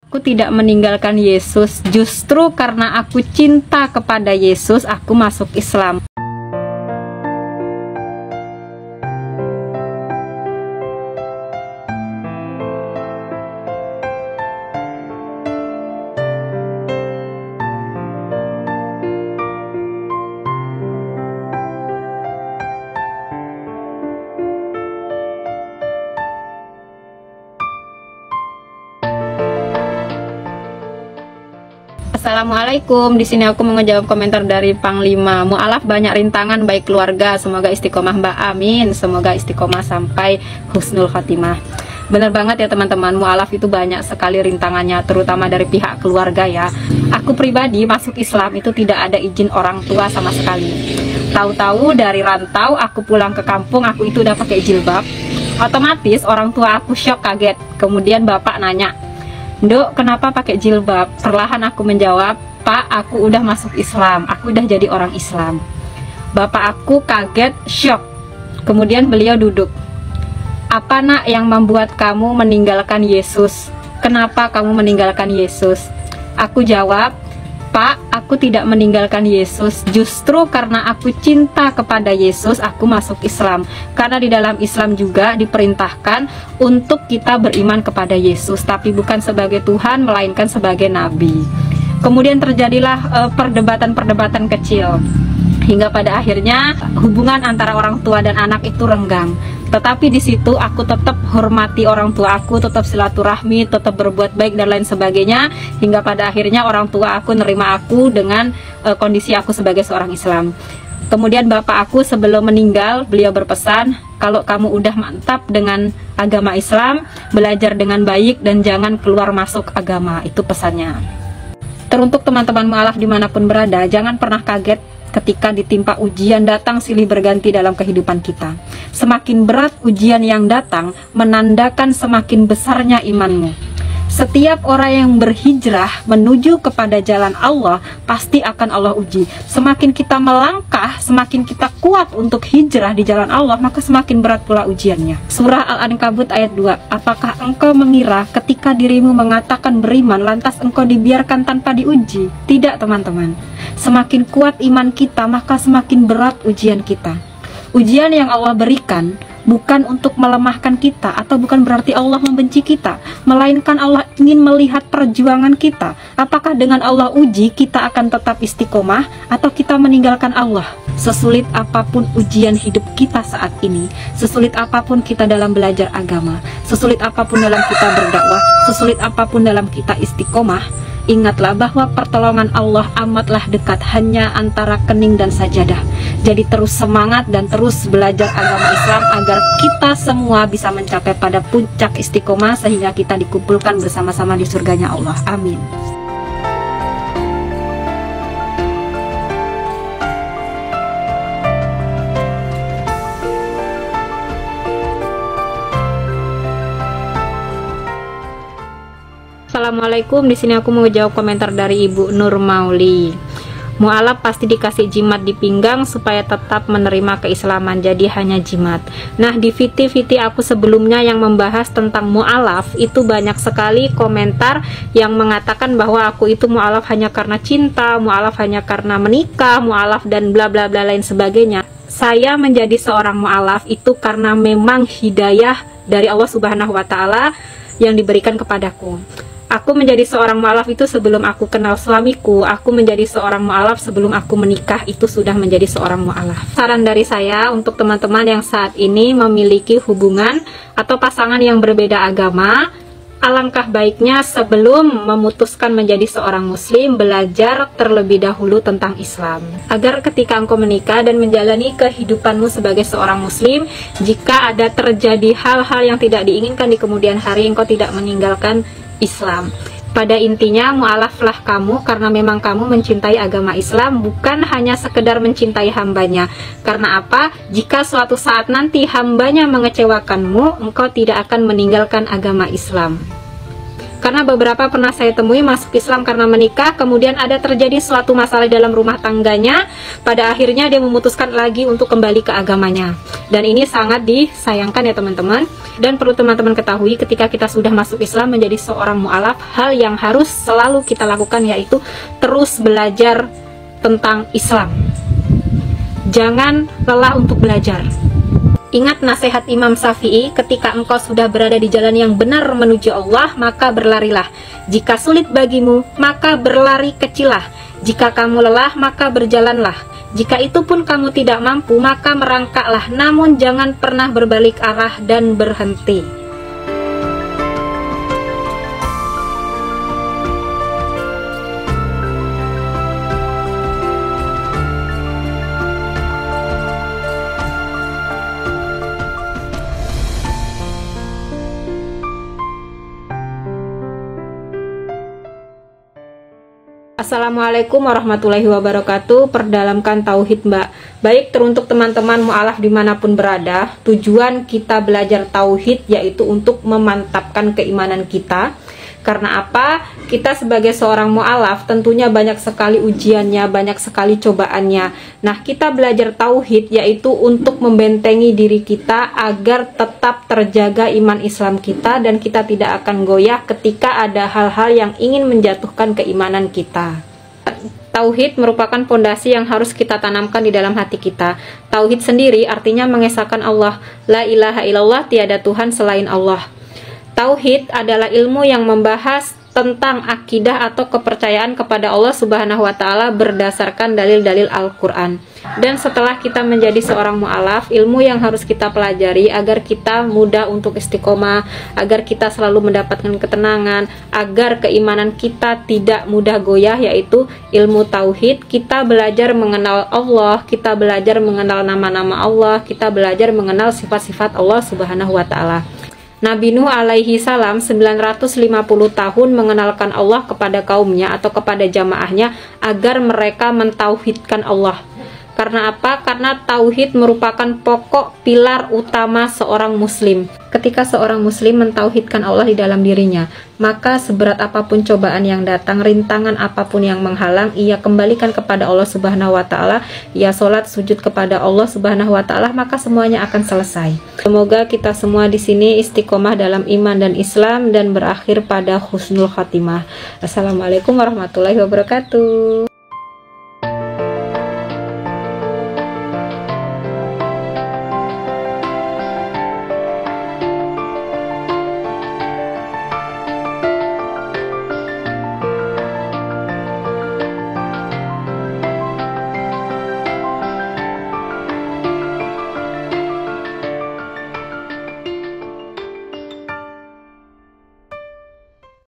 Aku tidak meninggalkan Yesus, justru karena aku cinta kepada Yesus, aku masuk Islam. Assalamualaikum. Di sini aku mau ngejawab komentar dari Panglima. Mu'alaf banyak rintangan baik keluarga. Semoga istiqomah Mbak. Amin. Semoga istiqomah sampai husnul khatimah. Bener banget ya teman-teman. Mu'alaf itu banyak sekali rintangannya, terutama dari pihak keluarga ya. Aku pribadi masuk Islam itu tidak ada izin orang tua sama sekali. Tahu-tahu dari rantau aku pulang ke kampung, aku itu udah pakai jilbab. Otomatis orang tua aku shock, kaget. Kemudian bapak nanya, "Dok, kenapa pakai jilbab?" Perlahan aku menjawab, "Pak, aku udah masuk Islam, aku udah jadi orang Islam." Bapak aku kaget, shock. Kemudian beliau duduk. "Apa nak yang membuat kamu meninggalkan Yesus? Kenapa kamu meninggalkan Yesus?" Aku jawab, "Pak, aku tidak meninggalkan Yesus, justru karena aku cinta kepada Yesus, aku masuk Islam." Karena di dalam Islam juga diperintahkan untuk kita beriman kepada Yesus, tapi bukan sebagai Tuhan, melainkan sebagai Nabi. Kemudian terjadilah perdebatan-perdebatan kecil, hingga pada akhirnya hubungan antara orang tua dan anak itu renggang. Tetapi di situ aku tetap hormati orang tua aku, tetap silaturahmi, tetap berbuat baik dan lain sebagainya, hingga pada akhirnya orang tua aku nerima aku dengan kondisi aku sebagai seorang Islam. Kemudian bapak aku sebelum meninggal, beliau berpesan, "Kalau kamu udah mantap dengan agama Islam, belajar dengan baik dan jangan keluar masuk agama." Itu pesannya. Teruntuk teman-teman mu'alaf dimanapun berada, jangan pernah kaget ketika ditimpa ujian datang silih berganti dalam kehidupan kita. Semakin berat ujian yang datang, menandakan semakin besarnya imanmu. Setiap orang yang berhijrah menuju kepada jalan Allah, pasti akan Allah uji. Semakin kita melangkah, semakin kita kuat untuk hijrah di jalan Allah, maka semakin berat pula ujiannya. Surah Al-Ankabut ayat 2. Apakah engkau mengira ketika dirimu mengatakan beriman, lantas engkau dibiarkan tanpa diuji? Tidak teman-teman. Semakin kuat iman kita, maka semakin berat ujian kita. Ujian yang Allah berikan bukan untuk melemahkan kita, atau bukan berarti Allah membenci kita, melainkan Allah ingin melihat perjuangan kita. Apakah dengan Allah uji kita akan tetap istiqomah atau kita meninggalkan Allah? Sesulit apapun ujian hidup kita saat ini, sesulit apapun kita dalam belajar agama, sesulit apapun dalam kita berdakwah, sesulit apapun dalam kita istiqomah, ingatlah bahwa pertolongan Allah amatlah dekat, hanya antara kening dan sajadah. Jadi terus semangat dan terus belajar agama Islam agar kita semua bisa mencapai pada puncak istiqomah, sehingga kita dikumpulkan bersama-sama di surganya Allah. Amin. Assalamualaikum. Di sini aku mau jawab komentar dari Ibu Nur Mauli. Mu'alaf pasti dikasih jimat di pinggang supaya tetap menerima keislaman, jadi hanya jimat. Nah, di VT aku sebelumnya yang membahas tentang mu'alaf, itu banyak sekali komentar yang mengatakan bahwa aku itu mu'alaf hanya karena cinta, mu'alaf hanya karena menikah, mu'alaf dan bla bla bla lain sebagainya. Saya menjadi seorang mu'alaf itu karena memang hidayah dari Allah Subhanahu wa Ta'ala yang diberikan kepadaku. Aku menjadi seorang mu'alaf itu sebelum aku kenal suamiku. Aku menjadi seorang mu'alaf sebelum aku menikah, itu sudah menjadi seorang mu'alaf. Saran dari saya untuk teman-teman yang saat ini memiliki hubungan atau pasangan yang berbeda agama, alangkah baiknya sebelum memutuskan menjadi seorang muslim, belajar terlebih dahulu tentang Islam, agar ketika engkau menikah dan menjalani kehidupanmu sebagai seorang muslim, jika ada terjadi hal-hal yang tidak diinginkan di kemudian hari, engkau tidak meninggalkan Islam. Pada intinya mu'alaflah kamu karena memang kamu mencintai agama Islam, bukan hanya sekedar mencintai hambanya. Karena apa? Jika suatu saat nanti hambanya mengecewakanmu, engkau tidak akan meninggalkan agama Islam. Karena beberapa pernah saya temui masuk Islam karena menikah, kemudian ada terjadi suatu masalah dalam rumah tangganya, pada akhirnya dia memutuskan lagi untuk kembali ke agamanya. Dan ini sangat disayangkan ya teman-teman. Dan perlu teman-teman ketahui, ketika kita sudah masuk Islam menjadi seorang mu'alaf, hal yang harus selalu kita lakukan yaitu terus belajar tentang Islam. Jangan lelah untuk belajar. Ingat nasihat Imam Syafi'i, ketika engkau sudah berada di jalan yang benar menuju Allah, maka berlarilah. Jika sulit bagimu, maka berlari kecillah. Jika kamu lelah, maka berjalanlah. Jika itu pun kamu tidak mampu, maka merangkaklah. Namun jangan pernah berbalik arah dan berhenti. Assalamualaikum warahmatullahi wabarakatuh. Perdalamkan tauhid, Mbak. Baik, teruntuk teman-teman mu'alaf dimanapun berada, tujuan kita belajar tauhid yaitu untuk memantapkan keimanan kita. Karena apa? Kita sebagai seorang mu'alaf tentunya banyak sekali ujiannya, banyak sekali cobaannya. Nah, kita belajar tauhid yaitu untuk membentengi diri kita agar tetap terjaga iman Islam kita dan kita tidak akan goyah ketika ada hal-hal yang ingin menjatuhkan keimanan kita. Tauhid merupakan pondasi yang harus kita tanamkan di dalam hati kita. Tauhid sendiri artinya mengesahkan Allah. La ilaha illallah, tiada Tuhan selain Allah. Tauhid adalah ilmu yang membahas tentang akidah atau kepercayaan kepada Allah Subhanahu wa Ta'ala berdasarkan dalil-dalil Al-Quran. Dan setelah kita menjadi seorang mu'alaf, ilmu yang harus kita pelajari agar kita mudah untuk istiqomah, agar kita selalu mendapatkan ketenangan, agar keimanan kita tidak mudah goyah, yaitu ilmu tauhid. Kita belajar mengenal Allah, kita belajar mengenal nama-nama Allah, kita belajar mengenal sifat-sifat Allah Subhanahu wa Ta'ala. Nabi Nuh alaihi salam 950 tahun mengenalkan Allah kepada kaumnya atau kepada jamaahnya agar mereka mentauhidkan Allah. Karena apa? Karena tauhid merupakan pokok pilar utama seorang muslim. Ketika seorang muslim mentauhidkan Allah di dalam dirinya, maka seberat apapun cobaan yang datang, rintangan apapun yang menghalang, ia kembalikan kepada Allah Subhanahu wa Ta'ala, ia sholat sujud kepada Allah Subhanahu wa Ta'ala, maka semuanya akan selesai. Semoga kita semua di sini istiqomah dalam iman dan Islam dan berakhir pada husnul khatimah. Assalamualaikum warahmatullahi wabarakatuh.